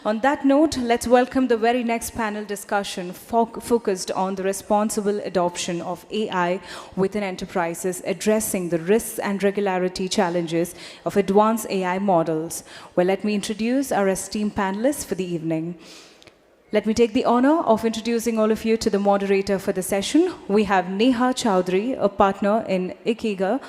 On that note, let's welcome the very next panel discussion focused on the responsible adoption of AI within enterprises, addressing the risks and regularity challenges of advanced AI models. Well, let me introduce our esteemed panelists for the evening. Let me take the honor of introducing all of you to the moderator for the session. We have Nehaa Choudhary, a partner in Ikigai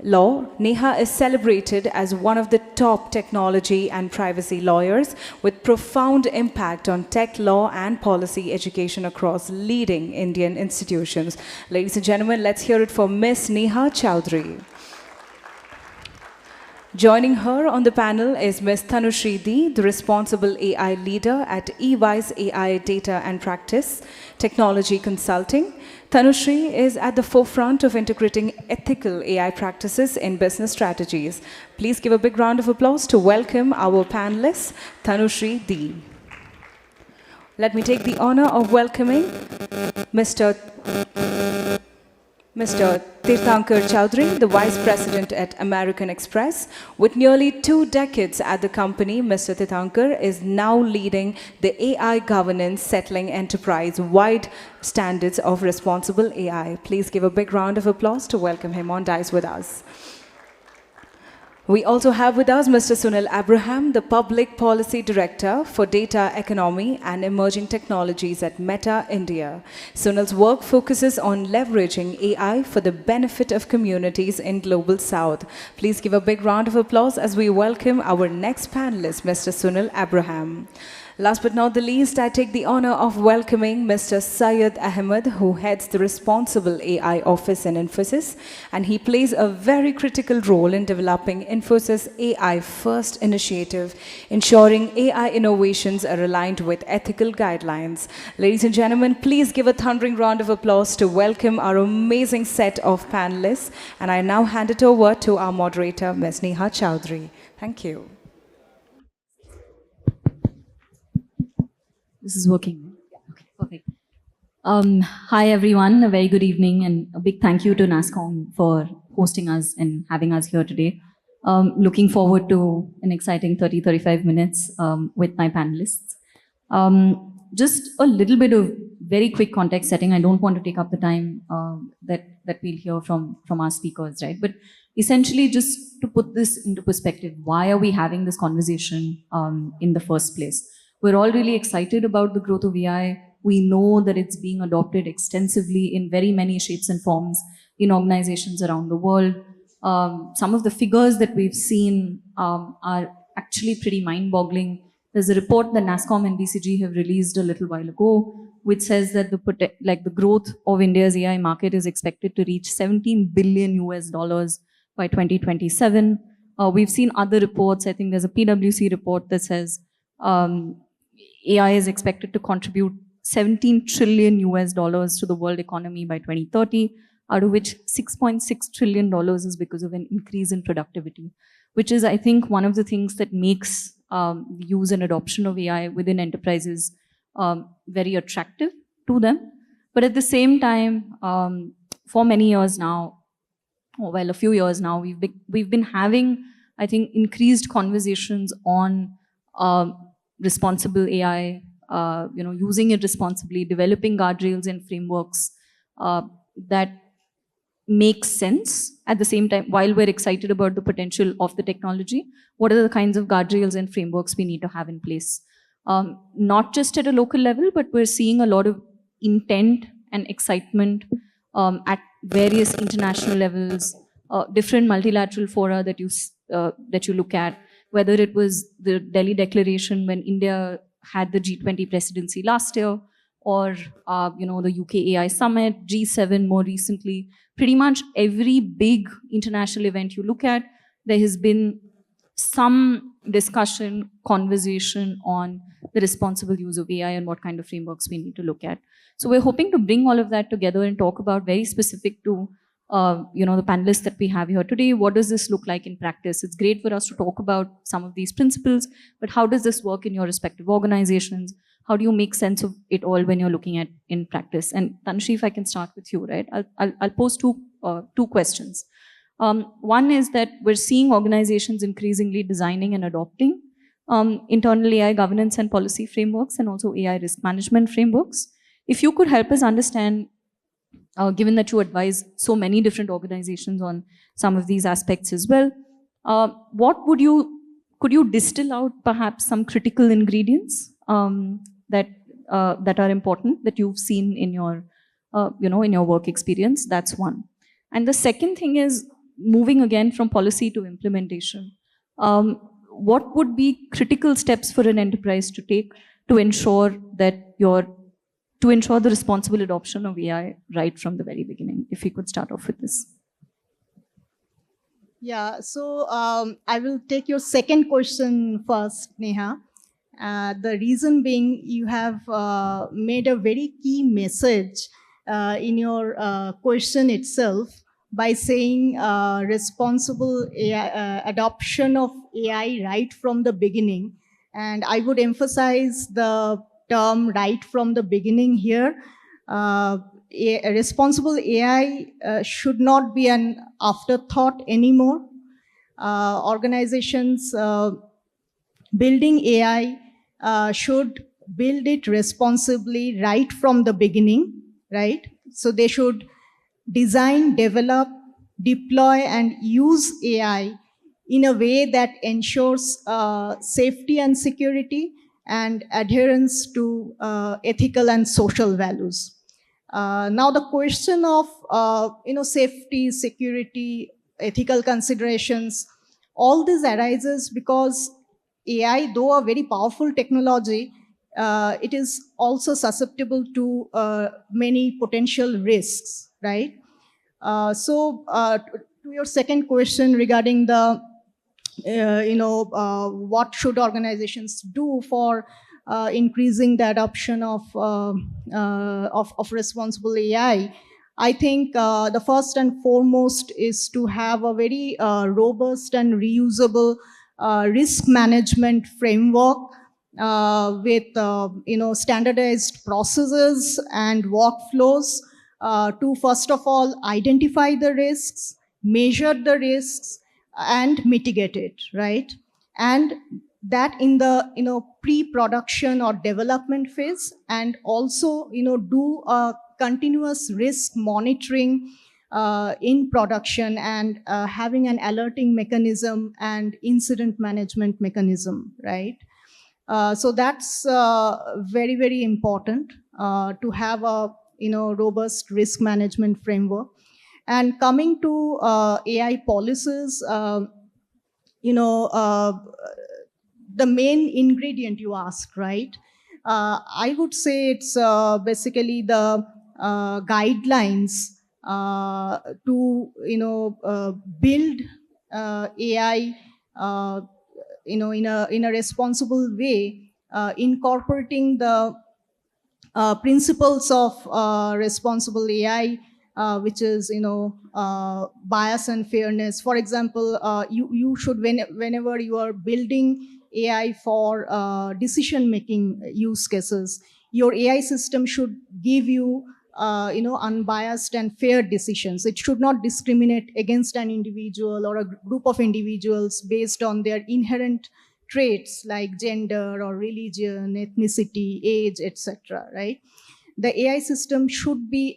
Law. Neha is celebrated as one of the top technology and privacy lawyers with profound impact on tech law and policy education across leading Indian institutions. Ladies and gentlemen, let's hear it for Miss Neha Choudhary. Joining her on the panel is Ms. Tanusree De, the responsible AI leader at EY's AI Data and Practice Technology Consulting. Tanusree is at the forefront of integrating ethical AI practices in business strategies. Please give a big round of applause to welcome our panelists, Tanusree De. Let me take the honor of welcoming Mr. Tirthankar Choudhary, the Vice President at American Express. With nearly 2 decades at the company, Mr. Tirthankar is now leading the AI governance, settling enterprise-wide standards of responsible AI. Please give a big round of applause to welcome him on dais with us. We also have with us Mr. Sunil Abraham, the Public Policy Director for Data Economy and Emerging Technologies at Meta, India. Sunil's work focuses on leveraging AI for the benefit of communities in Global South. Please give a big round of applause as we welcome our next panelist, Mr. Sunil Abraham. Last but not the least, I take the honor of welcoming Mr. Syed Ahmed, who heads the Responsible AI Office in Infosys, and he plays a very critical role in developing Infosys AI First initiative, ensuring AI innovations are aligned with ethical guidelines. Ladies and gentlemen, please give a thundering round of applause to welcome our amazing set of panelists, and I now hand it over to our moderator, Ms. Neha Choudhary. Thank you. This is working. Okay, perfect. Hi, everyone. A very good evening and a big thank you to nasscom for hosting us and having us here today. Looking forward to an exciting 30-35 minutes with my panelists. Just a little bit of very quick context setting. I don't want to take up the time that we'll hear from our speakers, right? But essentially, just to put this into perspective, why are we having this conversation in the first place? We're all really excited about the growth of AI. We know that it's being adopted extensively in very many shapes and forms in organizations around the world. Some of the figures that we've seen are actually pretty mind-boggling. There's a report that nasscom and BCG have released a little while ago, which says that the growth of India's AI market is expected to reach $17 billion by 2027. We've seen other reports. I think there's a PwC report that says AI is expected to contribute $17 trillion to the world economy by 2030, out of which $6.6 trillion is because of an increase in productivity, which is, I think, one of the things that makes the use and adoption of AI within enterprises very attractive to them. But at the same time, for many years now, a few years now, we've been having, I think, increased conversations on responsible AI, using it responsibly, developing guardrails and frameworks that make sense at the same time. While we're excited about the potential of the technology, what are the kinds of guardrails and frameworks we need to have in place? Not just at a local level, but we're seeing a lot of intent and excitement at various international levels, different multilateral fora that you look at, whether it was the Delhi Declaration when India had the G20 presidency last year, or the UK AI Summit, G7 more recently. Pretty much every big international event you look at, there has been some discussion, conversation on the responsible use of AI and what kind of frameworks we need to look at. So we're hoping to bring all of that together and talk about, very specific to the panelists that we have here today, what does this look like in practice? It's great for us to talk about some of these principles, but how does this work in your respective organizations? How do you make sense of it all when you're looking at in practice? And Tanusree, if I can start with you, right? I'll pose two questions. One is that we're seeing organizations increasingly designing and adopting internal AI governance and policy frameworks, and also AI risk management frameworks. If you could help us understand, given that you advise so many different organizations on some of these aspects as well, could you distill out perhaps some critical ingredients that are important that you've seen in your, in your work experience? That's one. And the second thing is moving again from policy to implementation. What would be critical steps for an enterprise to take to ensure that to ensure the responsible adoption of AI right from the very beginning? If we could start off with this. Yeah, so I will take your second question first, Neha. The reason being, you have made a very key message in your question itself by saying responsible AI, adoption of AI right from the beginning. And I would emphasize the term right from the beginning here. A responsible AI should not be an afterthought anymore. Organizations building AI should build it responsibly right from the beginning, right? So they should design, develop, deploy, and use AI in a way that ensures safety and security and adherence to ethical and social values. Now the question of safety, security, ethical considerations, all this arises because AI, though a very powerful technology, it is also susceptible to many potential risks, right? To your second question regarding the, what should organizations do for increasing the adoption of responsible AI, I think the first and foremost is to have a very robust and reusable risk management framework with standardized processes and workflows to first of all identify the risks, measure the risks, and mitigate it, right? And that in the pre-production or development phase, and also do a continuous risk monitoring in production, and having an alerting mechanism and incident management mechanism, right? So that's very, very important to have a robust risk management framework. And coming to AI policies, the main ingredient you asked, right? I would say it's basically the guidelines to build AI in a responsible way, incorporating the principles of responsible AI, which is bias and fairness. For example, you should, whenever you are building AI for decision making use cases, your AI system should give you unbiased and fair decisions. It should not discriminate against an individual or a group of individuals based on their inherent traits like gender or religion, ethnicity, age, etc. Right? The AI system should be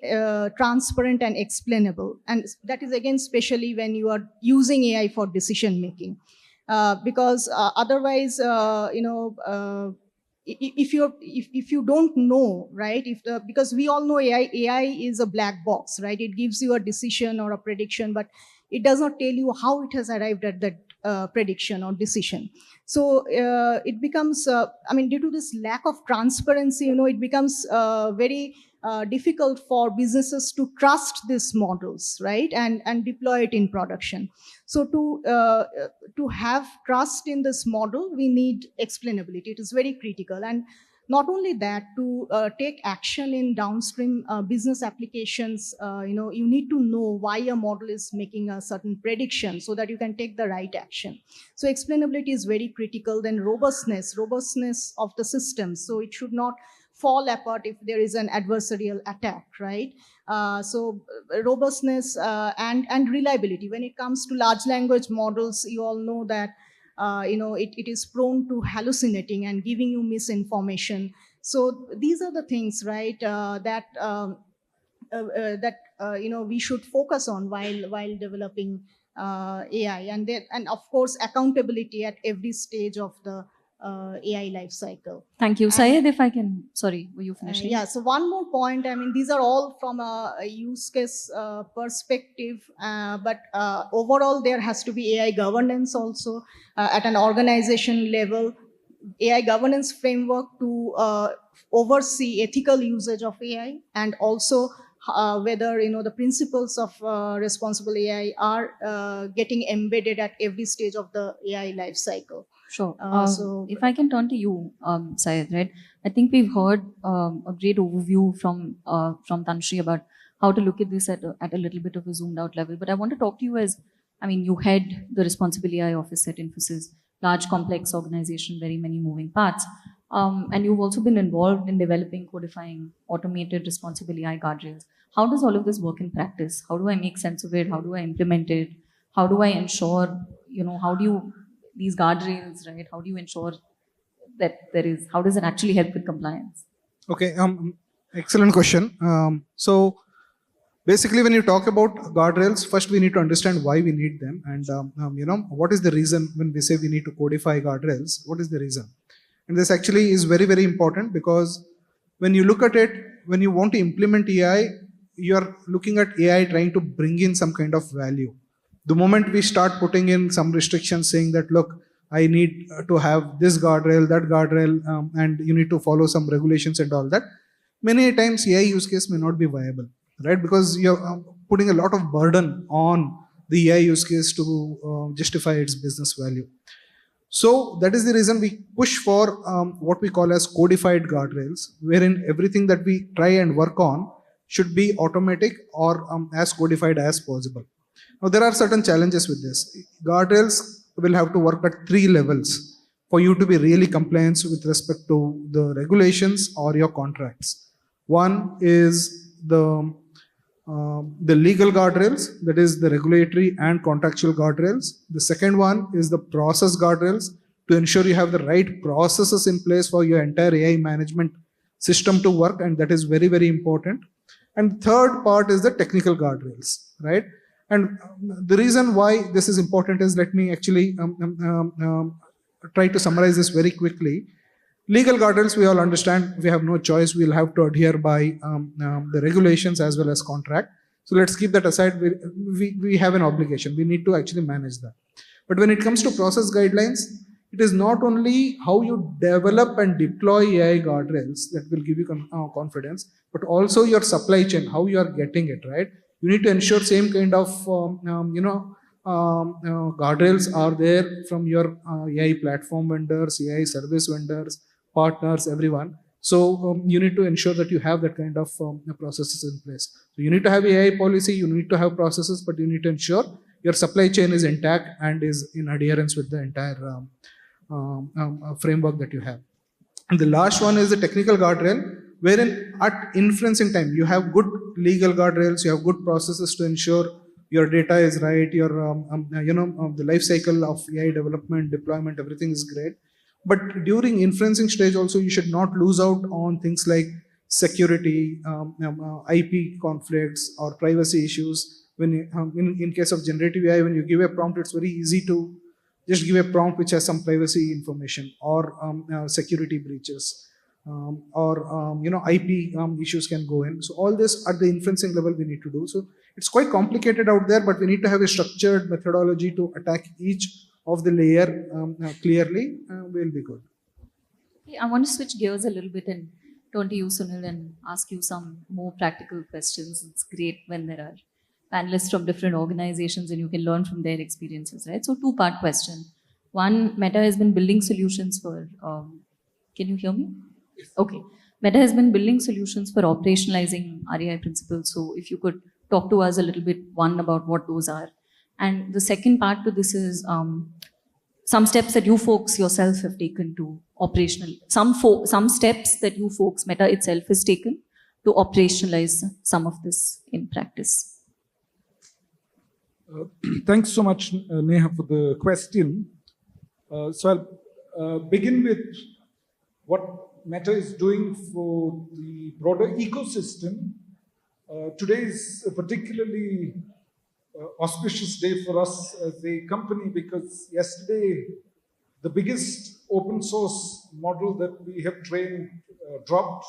transparent and explainable, and that is again especially when you are using AI for decision making, because otherwise, if you don't know, right? Because we all know AI is a black box, right? It gives you a decision or a prediction, but it does not tell you how it has arrived at that prediction or decision. So it becomes, due to this lack of transparency, it becomes very difficult for businesses to trust these models, right? And deploy it in production. So to have trust in this model, we need explainability. It is very critical. And not only that, to take action in downstream business applications, you need to know why a model is making a certain prediction so that you can take the right action. So explainability is very critical. Then robustness of the system. So it should not fall apart if there is an adversarial attack, right? So robustness and reliability. When it comes to large language models, you all know that it is prone to hallucinating and giving you misinformation. So these are the things, right, we should focus on while developing AI, and of course accountability at every stage of the AI life cycle. Thank you. And, Syed, if I can, sorry, were you finishing? yeah, so one more point. I mean, these are all from a use case perspective, but overall there has to be AI governance also at an organization level. AI governance framework to oversee ethical usage of AI, and also whether the principles of responsible AI are getting embedded at every stage of the AI life cycle. Sure. So if I can turn to you, Syed, right? I think we've heard a great overview from Tanusree about how to look at this at a little bit of a zoomed out level. But I want to talk to you as, I mean, you head the responsible AI office at Infosys, large complex organization, very many moving parts. And you've also been involved in developing, codifying automated responsible AI guardrails. How does all of this work in practice? How do I make sense of it? How do I implement it? How do I ensure, how do you, these guardrails, right? How do you ensure that how does it actually help with compliance? Okay, excellent question. So basically, when you talk about guardrails, first we need to understand why we need them, and what is the reason when we say we need to codify guardrails. What is the reason? And this actually is very, very important, because when you look at it, when you want to implement AI, you are looking at AI trying to bring in some kind of value. The moment we start putting in some restrictions saying that, look, I need to have this guardrail, that guardrail, and you need to follow some regulations and all that, many times AI use case may not be viable, right? Because you're putting a lot of burden on the AI use case to justify its business value. So that is the reason we push for what we call as codified guardrails, wherein everything that we try and work on should be automatic or as codified as possible. Now, there are certain challenges with this. Guardrails will have to work at 3 levels for you to be really compliant with respect to the regulations or your contracts. One is the legal guardrails, that is the regulatory and contractual guardrails. The second one is the process guardrails, to ensure you have the right processes in place for your entire AI management system to work, and that is very, very important. And third part is the technical guardrails, right? And the reason why this is important is, let me actually try to summarize this very quickly. Legal guardrails, we all understand, we have no choice. We'll have to adhere by the regulations as well as contract. So let's keep that aside. We have an obligation. We need to actually manage that. But when it comes to process guidelines, it is not only how you develop and deploy AI guardrails that will give you confidence, but also your supply chain, how you are getting it, right? You need to ensure same kind of guardrails are there from your AI platform vendors, AI service vendors, partners, everyone. So you need to ensure that you have that kind of processes in place. So you need to have AI policy, you need to have processes, but you need to ensure your supply chain is intact and is in adherence with the entire framework that you have. And the last one is the technical guardrail, wherein at inferencing time, you have good legal guardrails, you have good processes to ensure your data is right, your the life cycle of AI development, deployment, everything is great. But during inferencing stage also, you should not lose out on things like security, IP conflicts, or privacy issues. When in case of generative AI, when you give a prompt, it's very easy to just give a prompt which has some privacy information, or security breaches, or IP issues can go in. So all this at the inferencing level we need to do. So it's quite complicated out there, but we need to have a structured methodology to attack each of the layer clearly. Will be good. I want to switch gears a little bit and turn to you, Sunil, and ask you some more practical questions. It's great when there are panelists from different organizations and you can learn from their experiences, right? So 2-part question. One, Meta has been building solutions for, can you hear me? Okay. Meta has been building solutions for operationalizing RAI principles. So if you could talk to us a little bit, one, about what those are. And the second part to this is some steps that you folks yourself have taken to operational, some steps that you folks, Meta itself, has taken to operationalize some of this in practice. Thanks so much, Neha, for the question. So I'll begin with what Meta is doing for the broader ecosystem. Today is a particularly auspicious day for us as a company because yesterday the biggest open source model that we have trained dropped.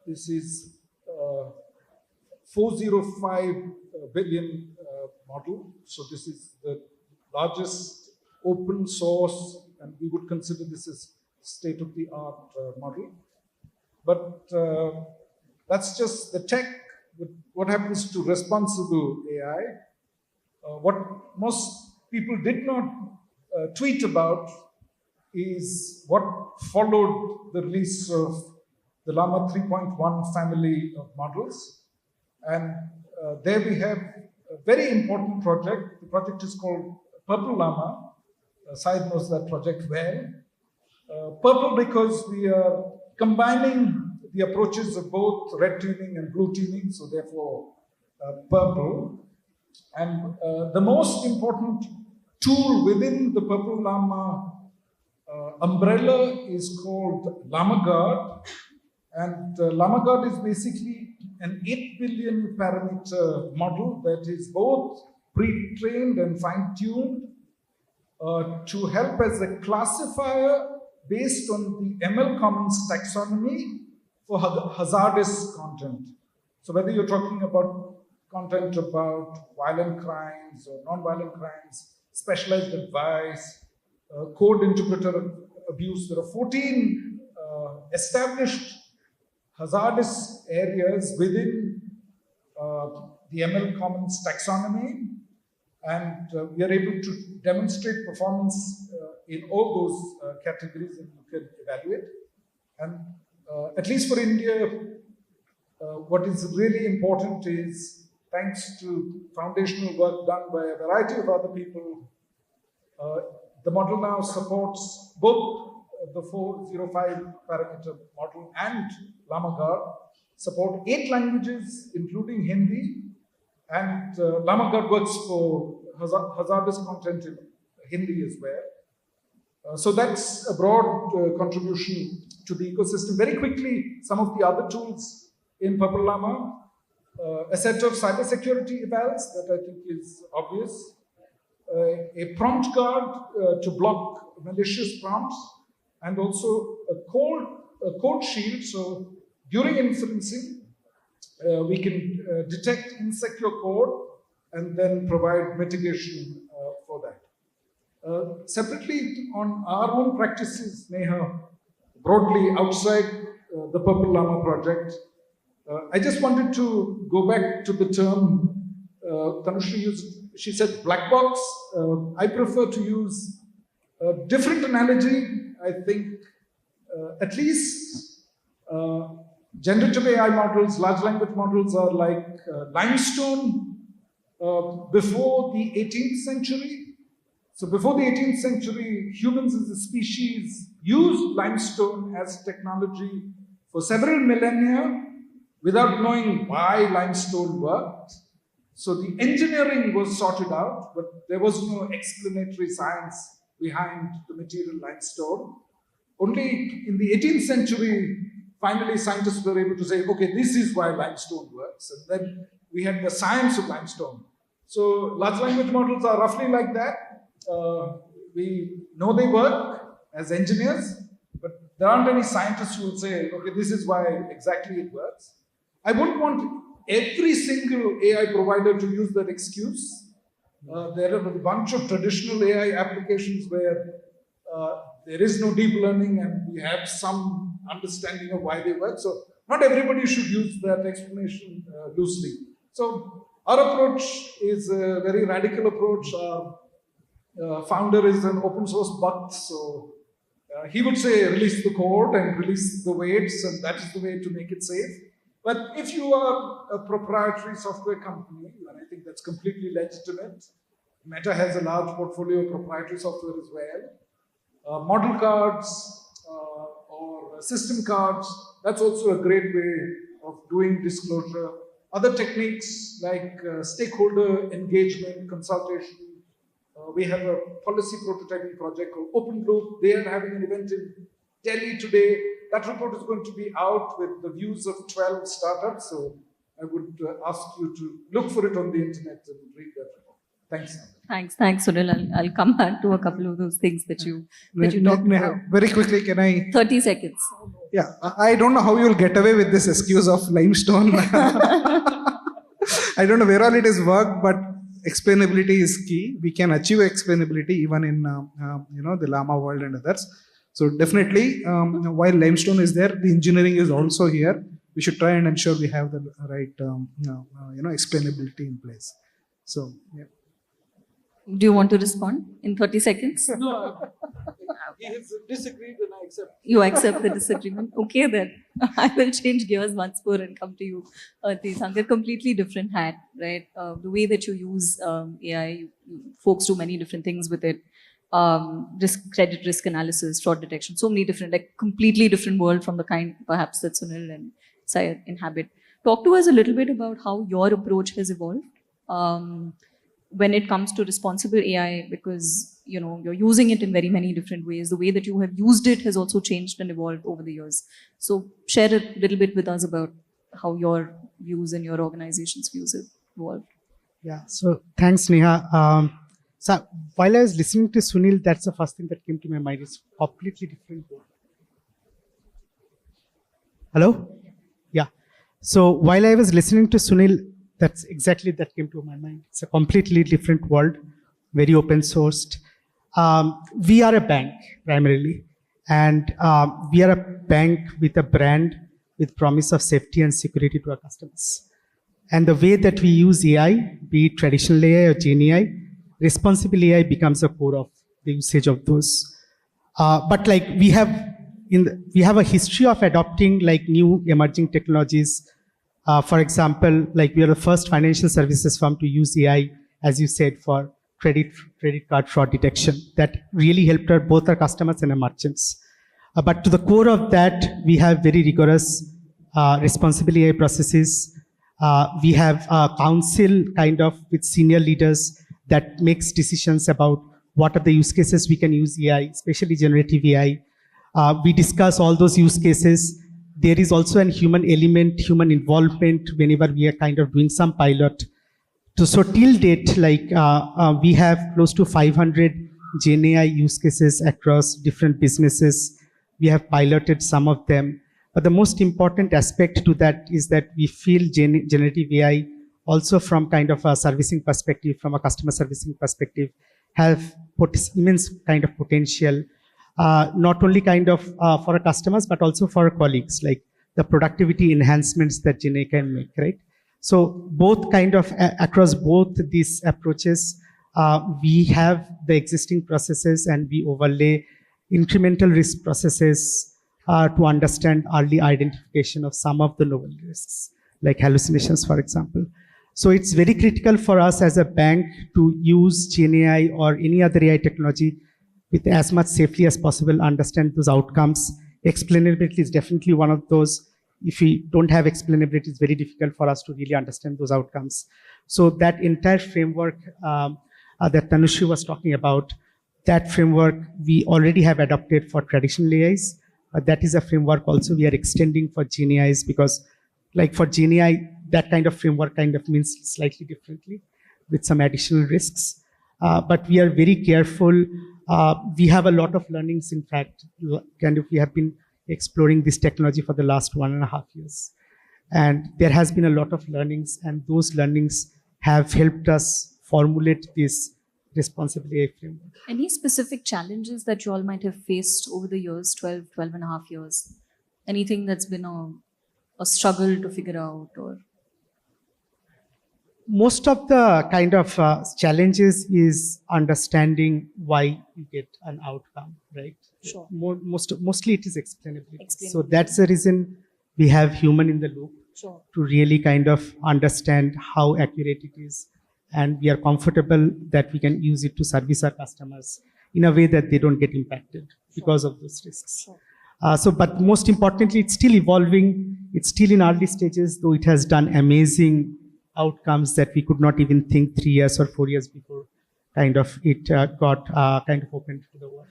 This is 405 billion model. So this is the largest open source, and we would consider this as state-of-the-art model. But that's just the tech. What happens to responsible AI? What most people did not tweet about is what followed the release of the Llama 3.1 family of models. And there we have a very important project. The project is called Purple Llama. Syed knows that project well. Purple because we are combining the approaches of both red teaming and blue teaming, so therefore purple. And the most important tool within the Purple Llama umbrella is called Llama Guard. And Llama Guard is basically an 8 billion parameter model that is both pre-trained and fine-tuned to help as a classifier based on the ML Commons taxonomy for hazardous content. So whether you're talking about content about violent crimes or non-violent crimes, specialized advice, code interpreter abuse, there are 14 established hazardous areas within the ML Commons taxonomy, and we are able to demonstrate performance in all those categories, and you can evaluate. And at least for India, what is really important is, thanks to foundational work done by a variety of other people, the model now supports both the 405 parameter model and Llama Guard, support 8 languages, including Hindi, and Llama Guard works for hazardous content in Hindi as well. So that's a broad contribution to the ecosystem. Very quickly, some of the other tools in Purple Llama, a set of cybersecurity evals that I think is obvious, a prompt guard to block malicious prompts, and also a code shield. So during inferencing, we can detect insecure code and then provide mitigation for that. Separately, on our own practices, Neha, broadly outside the Purple Llama project, I just wanted to go back to the term Tanusree used. She said black box. I prefer to use a different analogy. I think at least generative AI models, large language models are like limestone before the 18th century. So before the 18th century, humans as a species used limestone as technology for several millennia without knowing why limestone worked. So the engineering was sorted out, but there was no explanatory science behind the material limestone. Only in the 18th century, finally scientists were able to say, okay, this is why limestone works. And then we had the science of limestone. So large language models are roughly like that. We know they work as engineers, but there aren't any scientists who will say, okay, this is why exactly it works. I wouldn't want every single AI provider to use that excuse. There are a bunch of traditional AI applications where there is no deep learning and we have some understanding of why they work. So not everybody should use that explanation loosely. So our approach is a very radical approach. Our founder is an open source butt, so he would say release the code and release the weights, and that is the way to make it safe. But if you are a proprietary software company, and I think that's completely legitimate, Meta has a large portfolio of proprietary software as well. Model cards or system cards, that's also a great way of doing disclosure. Other techniques like stakeholder engagement, consultation, We have a policy prototyping project called Open Loop. They are having an event in Delhi today. That report is going to be out with the views of 12 startups. So I would ask you to look for it on the internet and read that report. Thanks. Thanks, Sunil. I'll come back to a couple of those things that you talked about. Very quickly, can I? 30 seconds. Yeah, I don't know how you'll get away with this excuse of limestone. I don't know where all it is worked, but explainability is key. We can achieve explainability even in the Llama world and others. So definitely, while limestone is there, the engineering is also here. We should try and ensure we have the right explainability in place. So yeah. Do you want to respond in 30 seconds? No, he has disagreed and I accept. You accept the disagreement? Okay then. I will change gears once more and come to you, Tirthankar. Completely different hat, right? The way that you use AI, folks do many different things with it. Credit risk analysis, fraud detection, so many different, like completely different world from the kind perhaps that Sunil and Syed inhabit. Talk to us a little bit about how your approach has evolved when it comes to responsible AI, because you're using it in very many different ways. The way that you have used it has also changed and evolved over the years. So share a little bit with us about how your views and your organization's views have evolved. Yeah, so thanks, Neha. So while I was listening to Sunil, that's the first thing that came to my mind. It's completely different world. Hello? Yeah. So while I was listening to Sunil, that's exactly that came to my mind. It's a completely different world, very open sourced. We are a bank primarily, and we are a bank with a brand with promise of safety and security to our customers. And the way that we use AI, be it traditional AI or Gen AI, responsible AI becomes a core of the usage of those. But like we have a history of adopting like new emerging technologies. For example, like we are the first financial services firm to use AI, as you said, for credit card fraud detection. That really helped both our customers and our merchants. But to the core of that, we have very rigorous responsible AI processes. We have a council kind of with senior leaders that makes decisions about what are the use cases we can use AI, especially generative AI. We discuss all those use cases. There is also a human element, human involvement whenever we are kind of doing some pilot. So till date, like we have close to 500 Gen AI use cases across different businesses. We have piloted some of them. But the most important aspect to that is that we feel generative AI also from kind of a servicing perspective, from a customer servicing perspective, have immense kind of potential, not only kind of for our customers, but also for our colleagues, like the productivity enhancements that Gen AI can make, right? So both kind of across both these approaches, we have the existing processes and we overlay incremental risk processes to understand early identification of some of the novel risks, like hallucinations, for example. So it's very critical for us as a bank to use Gen AI or any other AI technology with as much safely as possible, understand those outcomes. Explainability is definitely one of those. If we don't have explainability, it's very difficult for us to really understand those outcomes. So that entire framework that Tanusree was talking about, that framework we already have adopted for traditional AIs. That is a framework also we are extending for Gen AIs, because like for Gen AI, that kind of framework kind of means slightly differently with some additional risks. But we are very careful. We have a lot of learnings, in fact, kind of we have been exploring this technology for the last 1.5 years. And there has been a lot of learnings, and those learnings have helped us formulate this responsible AI framework. Any specific challenges that you all might have faced over the years, 12.5 years? Anything that's been a struggle to figure out, or? Most of the kind of challenges is understanding why you get an outcome, right? Sure. Mostly it is explainability. So that's the reason we have human in the loop. Sure. To really kind of understand how accurate it is. And we are comfortable that we can use it to service our customers in a way that they don't get impacted because of those risks. Sure. But most importantly, it's still evolving. It's still in early stages, though it has done amazing outcomes that we could not even think 3 years or 4 years before. kind of it got kind of opened to the world.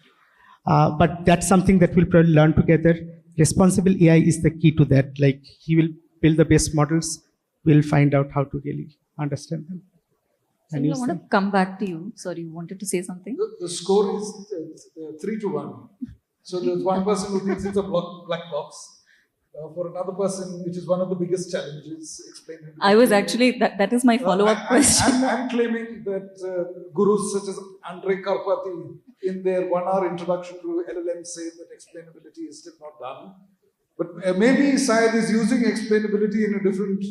But that's something that we'll probably learn together. Responsible AI is the key to that. Like, he will build the best models. We'll find out how to really understand them. And Sunil, I use want them. to come back to you. Sorry, you wanted to say something? The score is 3-1. So there's one person who thinks it's a black box. For another person, which is one of the biggest challenges, explaining. I was actually, that is my follow-up question. I'm claiming that gurus such as Andrei Karpathy, in their 1-hour introduction to LLM, say that explainability is still not done. But maybe Syed is using explainability in a different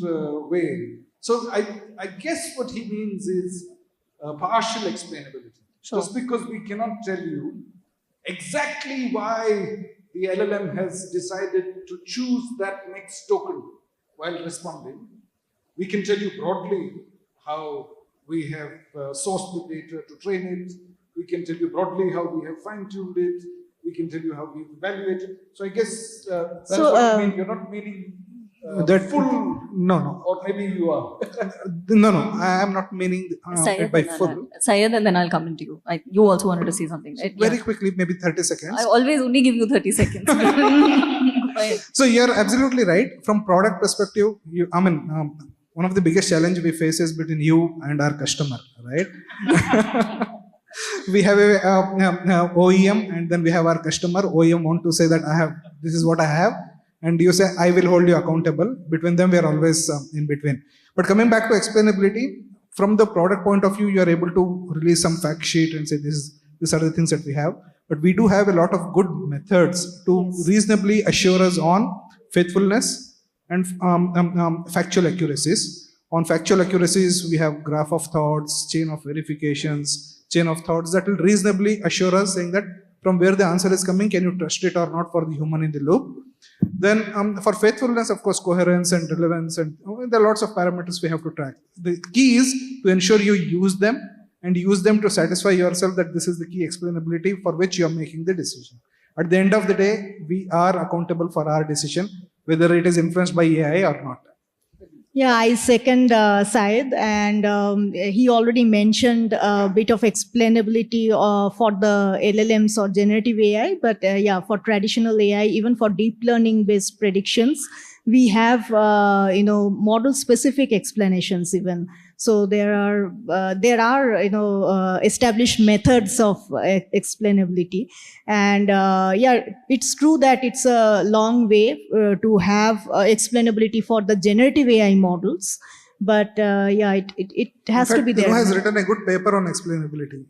way. So I guess what he means is partial explainability. Sure. Just because we cannot tell you exactly why the LLM has decided to choose that next token while responding, we can tell you broadly how we have sourced the data to train it. We can tell you broadly how we have fine-tuned it. We can tell you how we evaluate it. So I guess that's what you mean. You're not meaning that full. No. Or maybe you are. No, I am not meaning it by full. Syed, and then I'll come into you. You also wanted to say something, right? Very quickly, maybe 30 seconds. I always only give you 30 seconds. Go ahead. So you're absolutely right. From product perspective, one of the biggest challenge we face is between you and our customer, right? We have a OEM, and then we have our customer. OEM want to say that this is what I have, and you say I will hold you accountable. Between them, we are always in between. But coming back to explainability, from the product point of view, you are able to release some fact sheet and say these are the things that we have. But we do have a lot of good methods to reasonably assure us on faithfulness and factual accuracies. On factual accuracies, we have graph of thoughts, chain of verifications, chain of thoughts that will reasonably assure us, saying that from where the answer is coming, can you trust it or not for the human in the loop. Then for faithfulness, of course, coherence and relevance, and there are lots of parameters we have to track. The key is to ensure you use them and use them to satisfy yourself that this is the key explainability for which you are making the decision. At the end of the day, we are accountable for our decision, whether it is influenced by AI or not. Yeah, I second Syed, and he already mentioned a bit of explainability for the LLMs or generative AI, but yeah, for traditional AI, even for deep learning based predictions, we have model-specific explanations even. So there are established methods of explainability, and yeah, it's true that it's a long way to have explainability for the generative AI models, but yeah, it has to be there. Neha has written a good paper on explainability.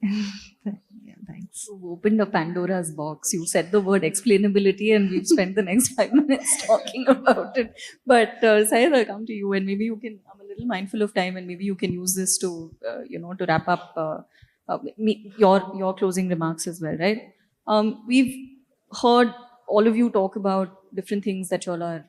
Yeah, thanks. You opened a Pandora's box. You said the word explainability, and we've spent the next 5 minutes talking about it. But Syed, I'll come to you, and maybe you can. I'm a little mindful of time, and maybe you can use this to, to wrap up your closing remarks as well, right? We've heard all of you talk about different things that y'all are,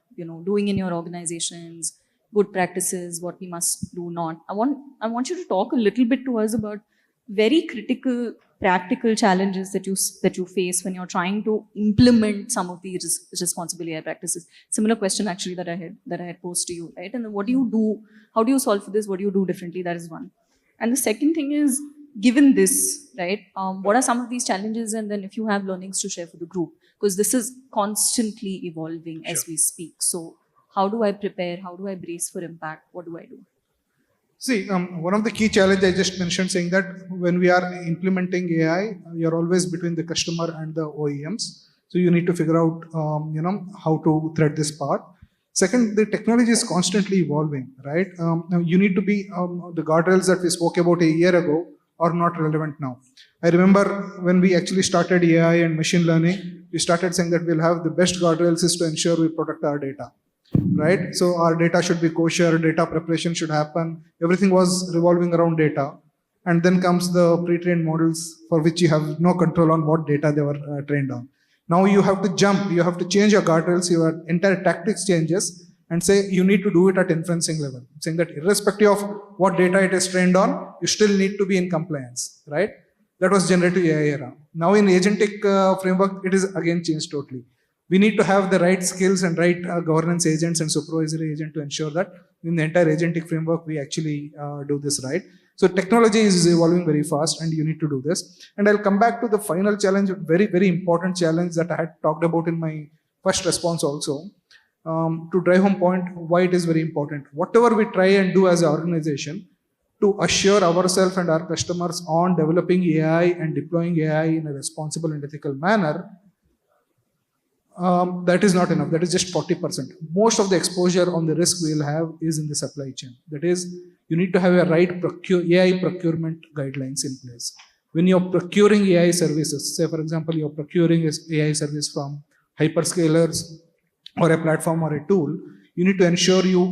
doing in your organizations, good practices, what we must do not. I want you to talk a little bit to us about very critical practical challenges that you face when you're trying to implement some of these responsible AI practices. Similar question actually that I had posed to you, right? And then what do you do? How do you solve for this? What do you do differently? That is one. And the second thing is, given this, right, what are some of these challenges? And then if you have learnings to share for the group, because this is constantly evolving as we speak. So how do I prepare? How do I brace for impact? What do I do? See, one of the key challenges I just mentioned, saying that when we are implementing AI, you're always between the customer and the OEMs. So you need to figure out, how to thread this part. Second, the technology is constantly evolving, right? You need to be, the guardrails that we spoke about a year ago are not relevant now. I remember when we actually started AI and machine learning, we started saying that we'll have the best guardrails is to ensure we protect our data. Right? So our data should be kosher, data preparation should happen. Everything was revolving around data. And then comes the pre-trained models for which you have no control on what data they were trained on. Now you have to jump, you have to change your guardrails, your entire tactics changes and say you need to do it at inferencing level. Saying that irrespective of what data it is trained on, you still need to be in compliance, right? That was generative AI era. Now in agentic framework, it is again changed totally. We need to have the right skills and right governance agents and supervisory agent to ensure that in the entire agentic framework, we actually do this right. So technology is evolving very fast and you need to do this. And I'll come back to the final challenge, very, very important challenge that I had talked about in my first response also, to drive home point why it is very important. Whatever we try and do as an organization to assure ourselves and our customers on developing AI and deploying AI in a responsible and ethical manner, that is not enough. That is just 40%. Most of the exposure on the risk we will have is in the supply chain. That is, you need to have a right AI procurement guidelines in place. When you're procuring AI services, say for example, you're procuring an AI service from hyperscalers or a platform or a tool, you need to ensure you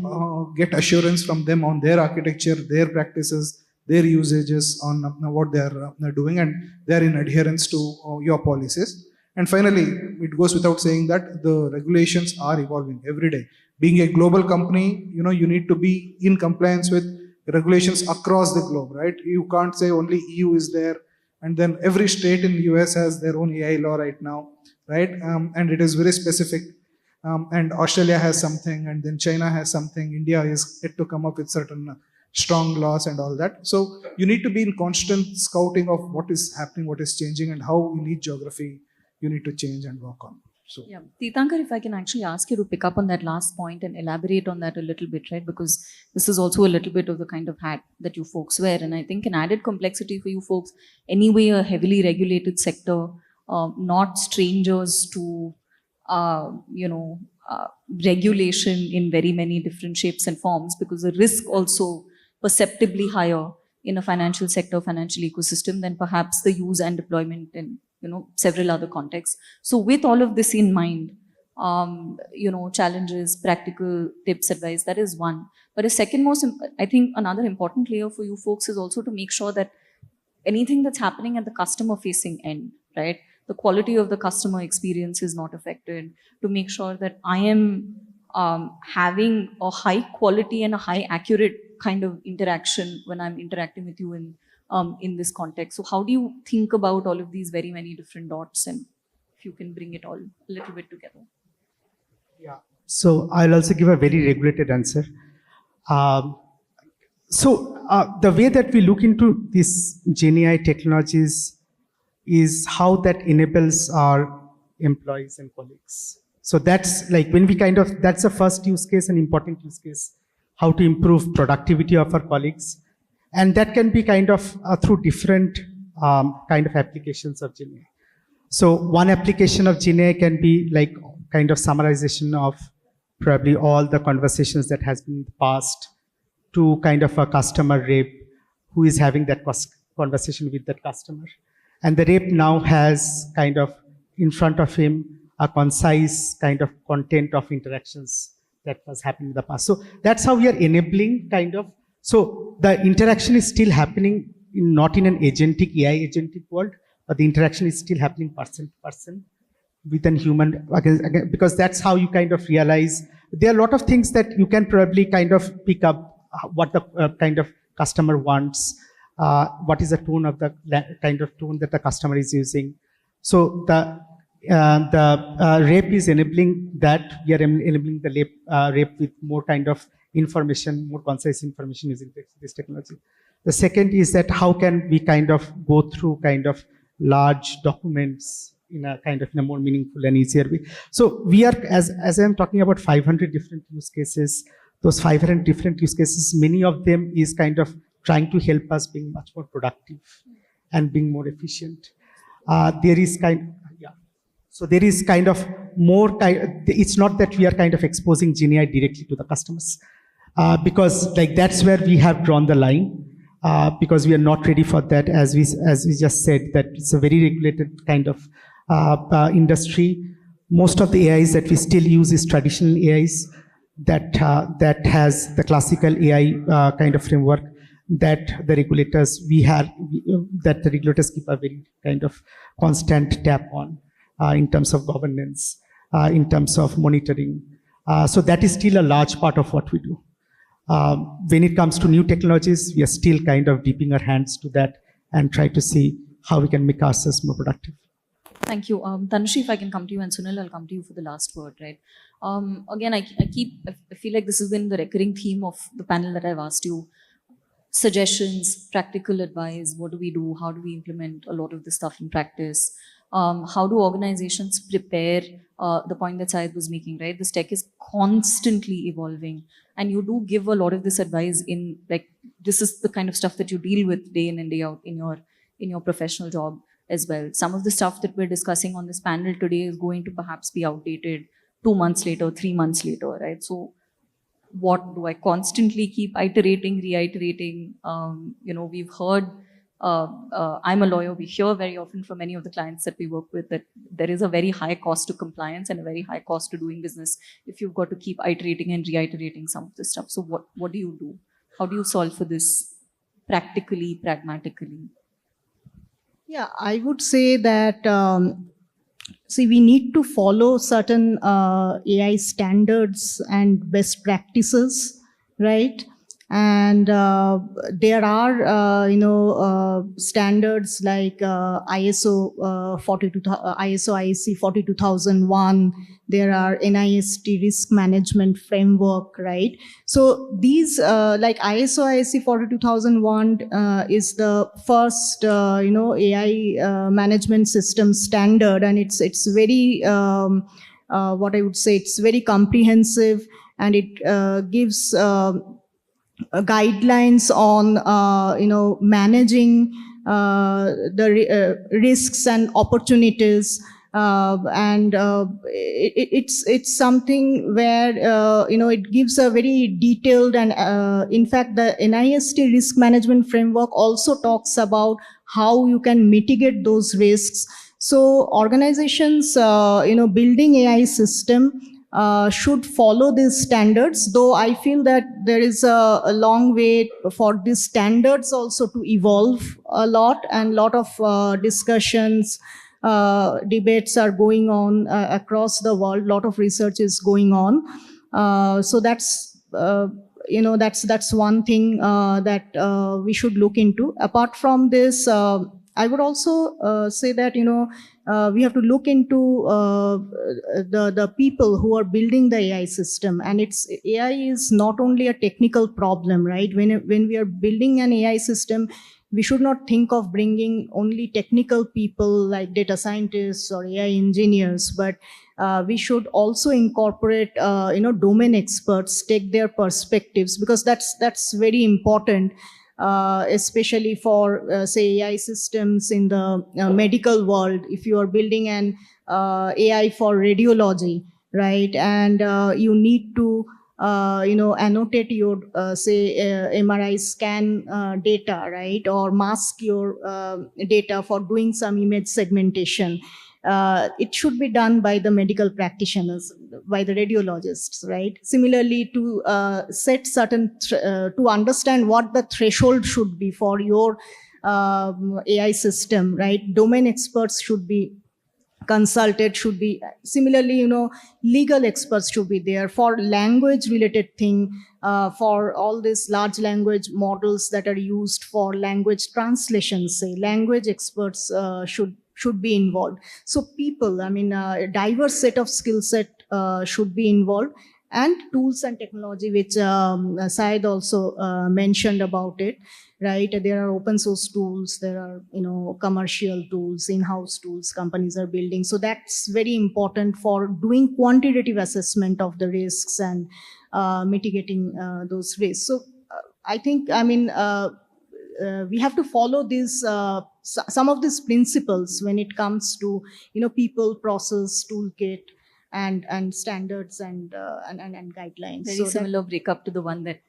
get assurance from them on their architecture, their practices, their usages on what they're doing, and they're in adherence to your policies. And finally, it goes without saying that the regulations are evolving every day. Being a global company, you need to be in compliance with regulations across the globe, right? You can't say only EU is there, and then every state in the US has their own AI law right now, right? And it is very specific. And Australia has something, and then China has something. India is yet to come up with certain strong laws and all that. So you need to be in constant scouting of what is happening, what is changing, and how in each geography you need to change and work on. So yeah, Tirthankar, if I can actually ask you to pick up on that last point and elaborate on that a little bit, right? Because this is also a little bit of the kind of hat that you folks wear. And I think an added complexity for you folks, anyway, a heavily regulated sector, not strangers to, regulation in very many different shapes and forms, because the risk also perceptibly higher in a financial sector, financial ecosystem than perhaps the use and deployment in several other contexts. So with all of this in mind, challenges, practical tips, advice, that is one. But a second most, I think another important layer for you folks is also to make sure that anything that's happening at the customer facing end, right? The quality of the customer experience is not affected, to make sure that I am having a high quality and a high accurate kind of interaction when I'm interacting with you in this context. So how do you think about all of these very many different dots, and if you can bring it all a little bit together? Yeah. So I'll also give a very regulated answer. The way that we look into these GenAI technologies is how that enables our employees and colleagues. So that's like when we that's the first use case, an important use case, how to improve productivity of our colleagues. And that can be through different kind of applications of GenAI. So one application of GenAI can be like summarization of probably all the conversations that has been passed to a customer rep who is having that conversation with that customer. And the rep now has in front of him a concise content of interactions that was happening in the past. So that's how we are enabling So the interaction is still happening not in an agentic, AI agentic world, but the interaction is still happening person to person with a human, again, because that's how you realize there are a lot of things that you can probably pick up what the customer wants, what is the tone of the tone that the customer is using. So the rep is enabling that. We are enabling the rep with more information, more concise information using this technology. The second is that how can we go through large documents in a more meaningful and easier way. So we are, as I'm talking about 500 different use cases, those 500 different use cases, many of them is trying to help us being much more productive and being more efficient. There is So there is more, it's not that we are exposing GenAI directly to the customers, because that's where we have drawn the line, because we are not ready for that. As we just said, that it's a very regulated industry. Most of the AIs that we still use is traditional AIs that has the classical AI framework that the regulators that the regulators keep a very constant tap on. In terms of governance, in terms of monitoring. So that is still a large part of what we do. When it comes to new technologies, we are still dipping our hands to that and try to see how we can make ourselves more productive. Thank you. Tanusree, if I can come to you, and Sunil, I'll come to you for the last word, right? Again, I feel like this has been the recurring theme of the panel that I've asked you. suggestions, practical advice. What do we do? How do we implement a lot of this stuff in practice? How do organizations prepare? The point that Syed was making, right? This tech is constantly evolving, and you do give a lot of this advice in, like, this is the kind of stuff that you deal with day in and day out in your professional job as well. Some of the stuff that we're discussing on this panel today is going to perhaps be outdated 2 months later, 3 months later, right? So what do I constantly keep iterating, reiterating? We've heard, I'm a lawyer, we hear very often from many of the clients that we work with that there is a very high cost to compliance and a very high cost to doing business if you've got to keep iterating and reiterating some of this stuff. So what do you do? How do you solve for this practically, pragmatically? Yeah, I would say that, see, we need to follow certain AI standards and best practices, right? And there are, standards like ISO 42, ISO IEC 42001. There are NIST risk management framework, right? So these, like ISO IEC 42001 is the first, AI management system standard, and it's very, what I would say, it's very comprehensive, and it gives guidelines on managing the risks and opportunities, and it's something where it gives a very detailed, and in fact the NIST risk management framework also talks about how you can mitigate those risks. So organizations building AI system should follow these standards, though I feel that there is a long way for these standards also to evolve a lot, and lot of discussions, debates are going on across the world. Lot of research is going on. So that's that's one thing that we should look into. Apart from this, I would also say that we have to look into the people who are building the AI system, and AI is not only a technical problem, right? When we are building an AI system, we should not think of bringing only technical people like data scientists or AI engineers, but we should also incorporate domain experts, take their perspectives, because that's very important. Especially for, say, AI systems in the medical world. If you are building an AI for radiology, right, and you need to, annotate your, say, MRI scan data, right, or mask your data for doing some image segmentation. It should be done by the medical practitioners, by the radiologists, right? Similarly, to set certain, to understand what the threshold should be for your AI system, right? Domain experts should be consulted, should be. Similarly, legal experts should be there for language related thing, for all these large language models that are used for language translation, say, language experts should be involved. So people, a diverse set of skill set should be involved, and tools and technology, which Syed also mentioned about it, right? There are open source tools, there are commercial tools, in-house tools companies are building. So that's very important for doing quantitative assessment of the risks and mitigating those risks. So I think, we have to follow these some of these principles when it comes to people, process, toolkit, and standards and guidelines. Very so similar breakup to the one that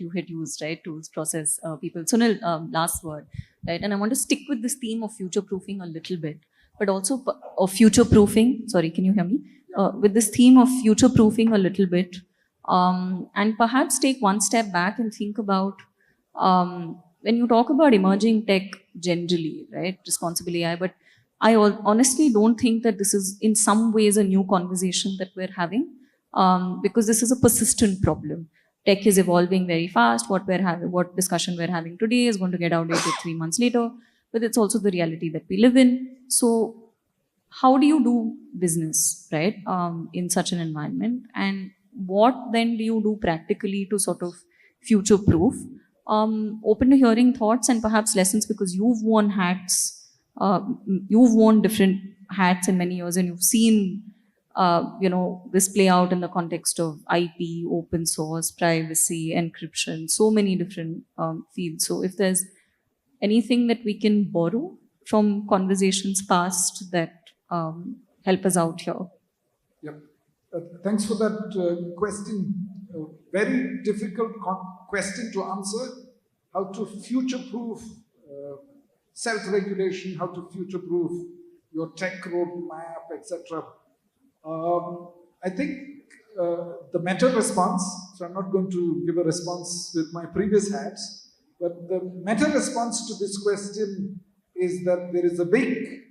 you had used, right? Tools, process, people. Sunil, last word, right? And I want to stick with this theme of future proofing a little bit, but also of future proofing. Sorry, can you hear me? With this theme of future proofing a little bit, and perhaps take one step back and think about when you talk about emerging tech generally, right? Responsible AI, but I honestly don't think that this is in some ways a new conversation that we're having, because this is a persistent problem. Tech is evolving very fast. What discussion we're having today is going to get outdated 3 months later, but it's also the reality that we live in. So how do you do business, right, in such an environment? And what then do you do practically to sort of future-proof? open to hearing thoughts and perhaps lessons, because you've worn hats, you've worn different hats in many years, and you've seen, this play out in the context of IP, open source, privacy, encryption, so many different fields. So if there's anything that we can borrow from conversations past that help us out here. Yep. Thanks for that question. Very difficult question to answer. How to future-proof self-regulation, how to future-proof your tech roadmap, etc. I think the meta response, so I'm not going to give a response with my previous hats, but the meta response to this question is that there is a big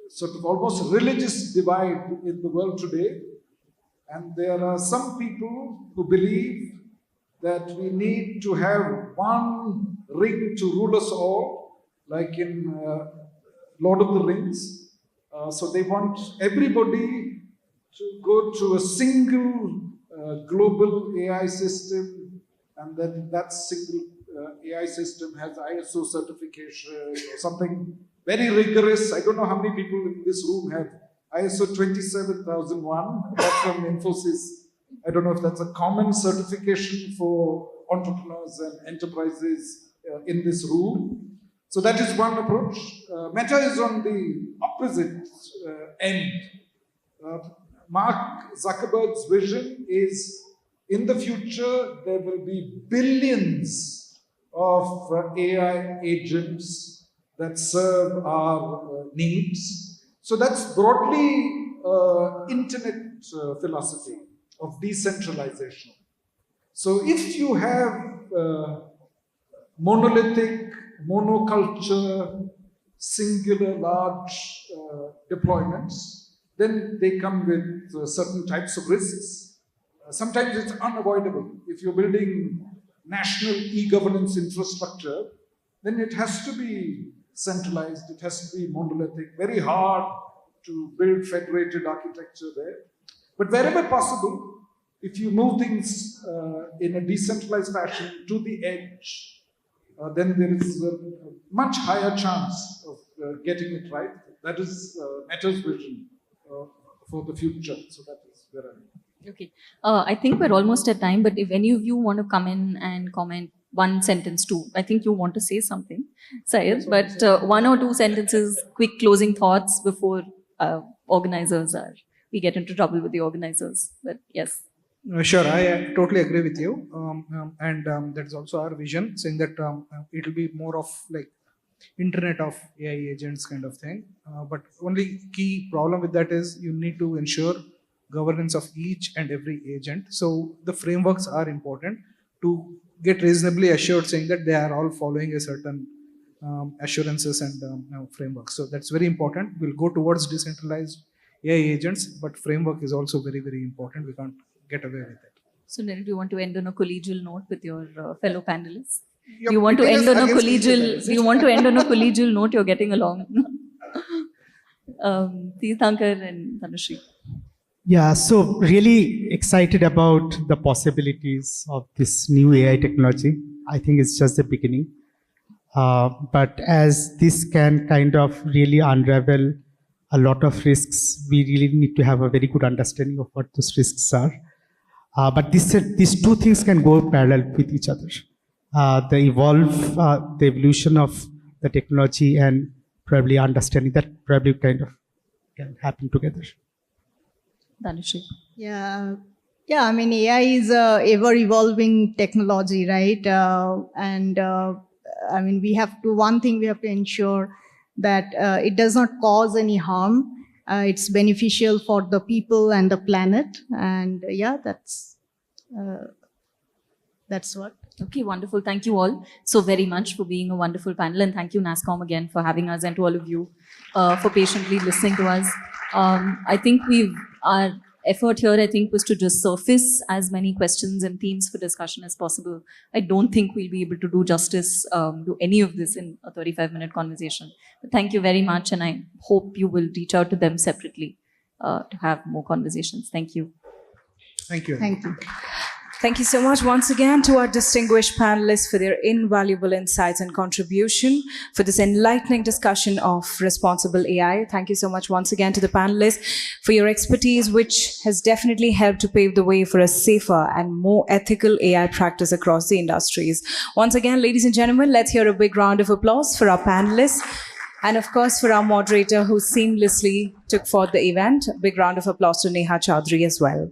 sort of almost religious divide in the world today. And there are some people who believe that we need to have one ring to rule us all, like in Lord of the Rings. So they want everybody to go to a single global AI system, and then that single AI system has ISO certification or something very rigorous. I don't know how many people in this room have ISO 27001, that's from Infosys. I don't know if that's a common certification for entrepreneurs and enterprises in this room. So that is one approach. Meta is on the opposite end. Mark Zuckerberg's vision is, in the future, there will be billions of AI agents that serve our needs. So that's broadly internet philosophy of decentralization. So if you have monolithic, monoculture, singular large deployments, then they come with certain types of risks. Sometimes it's unavoidable. If you're building national e-governance infrastructure, then it has to be centralized, it has to be monolithic, very hard to build federated architecture there. But wherever possible, if you move things in a decentralized fashion to the edge, then there is a much higher chance of getting it right. That is Meta's vision for the future. So that is where I am. Okay. I think we're almost at time, but if any of you want to come in and comment one sentence too, I think you want to say something, Syed, but one or two sentences, quick closing thoughts before we get into trouble with the organizers. But yes. Sure, I totally agree with you. And that's also our vision, saying that it will be more of like internet of AI agents kind of thing. But only key problem with that is you need to ensure governance of each and every agent. So the frameworks are important to get reasonably assured, saying that they are all following a certain assurances and frameworks. So that's very important. We'll go towards decentralized AI agents, but framework is also very, very important. We can't get away with it. So then, do you want to end on a collegial note with your fellow panelists? Yep, you want to end on a collegial? Do you want to end on a collegial note? You're getting along. Tirthankar and Tanusree. Yeah, so really excited about the possibilities of this new AI technology. I think it's just the beginning. But as this can kind of really unravel a lot of risks, we really need to have a very good understanding of what those risks are. But these two things can go parallel with each other. The evolution of the technology and probably understanding that probably kind of can happen together. Tanusree. Yeah, I mean, AI is a ever-evolving technology, right? I mean, one thing we have to ensure that it does not cause any harm. It's beneficial for the people and the planet. And yeah, that's what. Okay, wonderful. Thank you all so very much for being a wonderful panel. And thank you, NASSCOM, again for having us, and to all of you for patiently listening to us. I think our effort here, I think, was to just surface as many questions and themes for discussion as possible. I don't think we'll be able to do justice to any of this in a 35-minute conversation. But thank you very much, and I hope you will reach out to them separately to have more conversations. Thank you. Thank you. Thank you. Thank you so much once again to our distinguished panelists for their invaluable insights and contribution for this enlightening discussion of responsible AI. Thank you so much once again to the panelists for your expertise, which has definitely helped to pave the way for a safer and more ethical AI practice across the industries. Once again, ladies and gentlemen, let's hear a big round of applause for our panelists. And of course, for our moderator who seamlessly took forth the event, a big round of applause to Neha Choudhary as well.